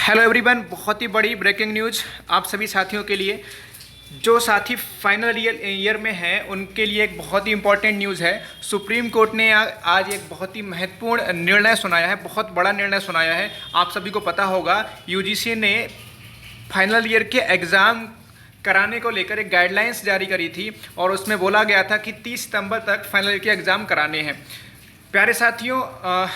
Hello everyone, बहुत ही बड़ी breaking news आप सभी साथियों के लिए। जो साथी फाइनल ईयर में हैं उनके लिए एक बहुत ही इंपॉर्टेंट न्यूज़ है। सुप्रीम कोर्ट ने आज एक बहुत ही महत्वपूर्ण निर्णय सुनाया है, बहुत बड़ा निर्णय सुनाया है। आप सभी को पता होगा, यूजीसी ने फाइनल ईयर के एग्ज़ाम कराने को लेकर एक गाइडलाइंस जारी करी थी और उसमें बोला गया था कि 30 सितंबर तक फाइनल ईयर के एग्ज़ाम कराने हैं। प्यारे साथियों,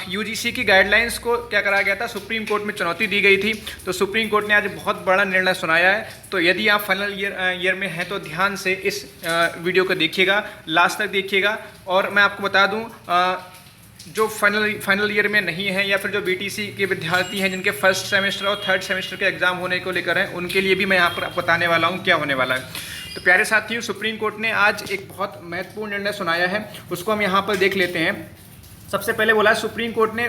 यूजीसी की गाइडलाइंस को क्या करा गया था, सुप्रीम कोर्ट में चुनौती दी गई थी। तो सुप्रीम कोर्ट ने आज बहुत बड़ा निर्णय सुनाया है। तो यदि आप फाइनल ईयर में हैं तो ध्यान से इस वीडियो को देखिएगा, लास्ट तक देखिएगा। और मैं आपको बता दूं, जो फाइनल ईयर में नहीं है या फिर जो बीटीसी के विद्यार्थी हैं जिनके फर्स्ट सेमेस्टर और थर्ड सेमेस्टर के एग्ज़ाम होने को लेकर हैं, उनके लिए भी मैं यहाँ पर आपको बताने वाला हूँ क्या होने वाला है। तो प्यारे साथियों, सुप्रीम कोर्ट ने आज एक बहुत महत्वपूर्ण निर्णय सुनाया है, उसको हम यहाँ पर देख लेते हैं। सबसे पहले बोला, सुप्रीम कोर्ट ने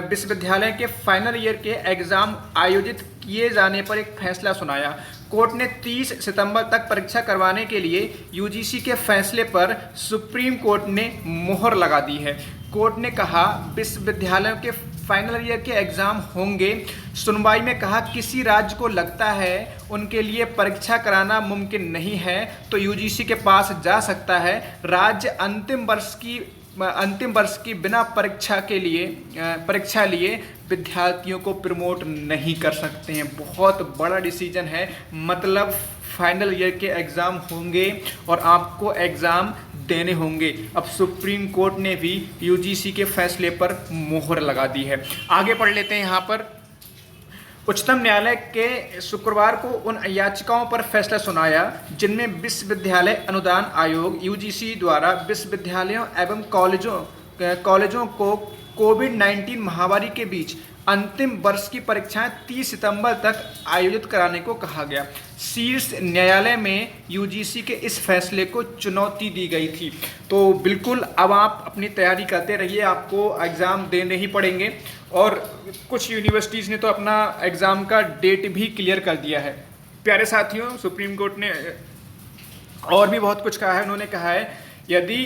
विश्वविद्यालय के फाइनल ईयर के एग्ज़ाम आयोजित किए जाने पर एक फैसला सुनाया। कोर्ट ने 30 सितंबर तक परीक्षा करवाने के लिए यूजीसी के फैसले पर सुप्रीम कोर्ट ने मोहर लगा दी है। कोर्ट ने कहा, विश्वविद्यालयों के फाइनल ईयर के एग्ज़ाम होंगे। सुनवाई में कहा, किसी राज्य को लगता है उनके लिए परीक्षा कराना मुमकिन नहीं है तो यूजीसी के पास जा सकता है। राज्य अंतिम वर्ष की बिना परीक्षा लिए विद्यार्थियों को प्रमोट नहीं कर सकते हैं। बहुत बड़ा डिसीजन है, मतलब फाइनल ईयर के एग्ज़ाम होंगे और आपको एग्ज़ाम देने होंगे। अब सुप्रीम कोर्ट ने भी यूजीसी के फैसले पर मोहर लगा दी है। आगे पढ़ लेते हैं। यहाँ पर उच्चतम न्यायालय के शुक्रवार को उन याचिकाओं पर फैसला सुनाया जिनमें विश्वविद्यालय अनुदान आयोग यूजीसी द्वारा विश्वविद्यालयों एवं कॉलेजों को कोविड-19 महामारी के बीच अंतिम वर्ष की परीक्षाएं 30 सितंबर तक आयोजित कराने को कहा गया। शीर्ष न्यायालय में यूजीसी के इस फैसले को चुनौती दी गई थी। तो बिल्कुल अब आप अपनी तैयारी करते रहिए, आपको एग्ज़ाम देने ही पड़ेंगे। और कुछ यूनिवर्सिटीज़ ने तो अपना एग्ज़ाम का डेट भी क्लियर कर दिया है। प्यारे साथियों, सुप्रीम कोर्ट ने और भी बहुत कुछ कहा है। उन्होंने कहा है, यदि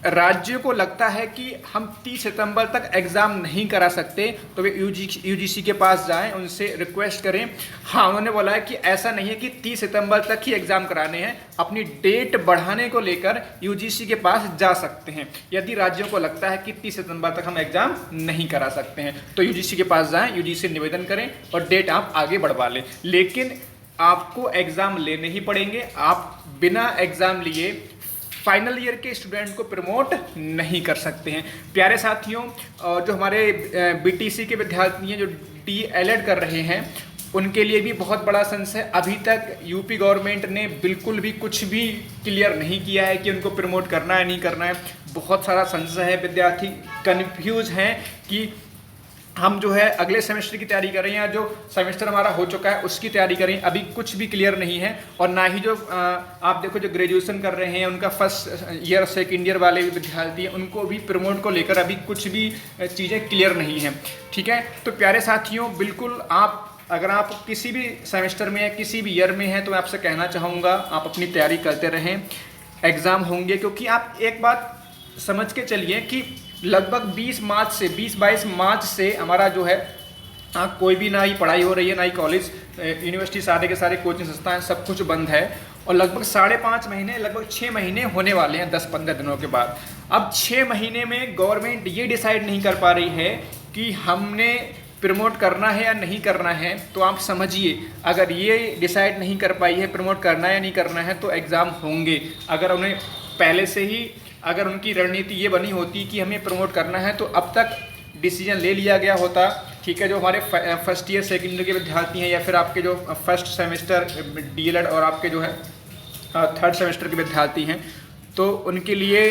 राज्यों को लगता है कि हम 30 सितंबर तक एग्ज़ाम नहीं करा सकते तो वे यूजीसी के पास जाएं, उनसे रिक्वेस्ट करें। हाँ, उन्होंने बोला है कि ऐसा नहीं है कि 30 सितंबर तक ही एग्ज़ाम कराने हैं, अपनी डेट बढ़ाने को लेकर यूजीसी के पास जा सकते हैं। यदि राज्यों को लगता है कि 30 सितंबर तक हम एग्ज़ाम नहीं करा सकते हैं तो यूजीसी के पास जाएँ, यूजीसी से निवेदन करें और डेट आप आगे बढ़वा लें। लेकिन आपको एग्ज़ाम लेने ही पड़ेंगे। आप बिना एग्ज़ाम लिए फाइनल ईयर के स्टूडेंट को प्रमोट नहीं कर सकते हैं। प्यारे साथियों, जो हमारे बीटीसी के विद्यार्थी हैं जो डीएलएड कर रहे हैं, उनके लिए भी बहुत बड़ा संशय है। अभी तक यूपी गवर्नमेंट ने बिल्कुल भी कुछ भी क्लियर नहीं किया है कि उनको प्रमोट करना है नहीं करना है। बहुत सारा संशय है, विद्यार्थी कन्फ्यूज हैं कि हम जो है अगले सेमेस्टर की तैयारी कर रहे हैं या जो सेमेस्टर हमारा हो चुका है उसकी तैयारी कर रहे हैं। अभी कुछ भी क्लियर नहीं है। और ना ही जो आप देखो जो ग्रेजुएशन कर रहे हैं, उनका फर्स्ट ईयर सेकेंड ईयर वाले विद्यार्थी हैं, उनको भी प्रमोट को लेकर अभी कुछ भी चीज़ें क्लियर नहीं हैं। ठीक है, तो प्यारे साथियों, बिल्कुल अगर आप किसी भी सेमेस्टर में या किसी भी ईयर में हैं तो मैं आपसे कहना चाहूँगा, आप अपनी तैयारी करते रहें। एग्ज़ाम होंगे, क्योंकि आप एक बात समझ के चलिए कि लगभग 20-22 मार्च से हमारा जो है कोई भी ना ही पढ़ाई हो रही है, ना ही कॉलेज यूनिवर्सिटी, सारे के सारे कोचिंग संस्थाएं, सब कुछ बंद है। और लगभग 5.5 महीने, लगभग 6 महीने होने वाले हैं 10-15 दिनों के बाद। अब 6 महीने में गवर्नमेंट ये डिसाइड नहीं कर पा रही है कि हमने प्रमोट करना है या नहीं करना है। तो आप समझिए, अगर ये डिसाइड नहीं कर पाई है प्रमोट करना है या नहीं करना है तो एग्ज़ाम होंगे। अगर उन्हें पहले से ही अगर उनकी रणनीति ये बनी होती कि हमें प्रमोट करना है तो अब तक डिसीजन ले लिया गया होता। ठीक है, जो हमारे फर्स्ट ईयर सेकेंड ईयर के विद्यार्थी हैं या फिर आपके जो फर्स्ट सेमेस्टर डीएलएड और आपके जो है थर्ड सेमेस्टर के विद्यार्थी हैं, तो उनके लिए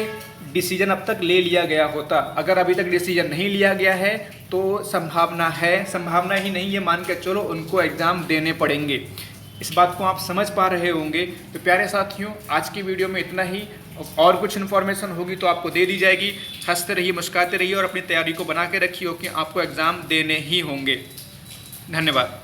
डिसीजन अब तक ले लिया गया होता। अगर अभी तक डिसीजन नहीं लिया गया है तो संभावना ही नहीं, ये मान के चलो उनको एग्ज़ाम देने पड़ेंगे। इस बात को आप समझ पा रहे होंगे। तो प्यारे साथियों, आज की वीडियो में इतना ही। और कुछ इन्फॉर्मेशन होगी तो आपको दे दी जाएगी। हंसते रहिए, मुस्कुराते रहिए और अपनी तैयारी को बना के रखिए कि आपको एग्ज़ाम देने ही होंगे। धन्यवाद।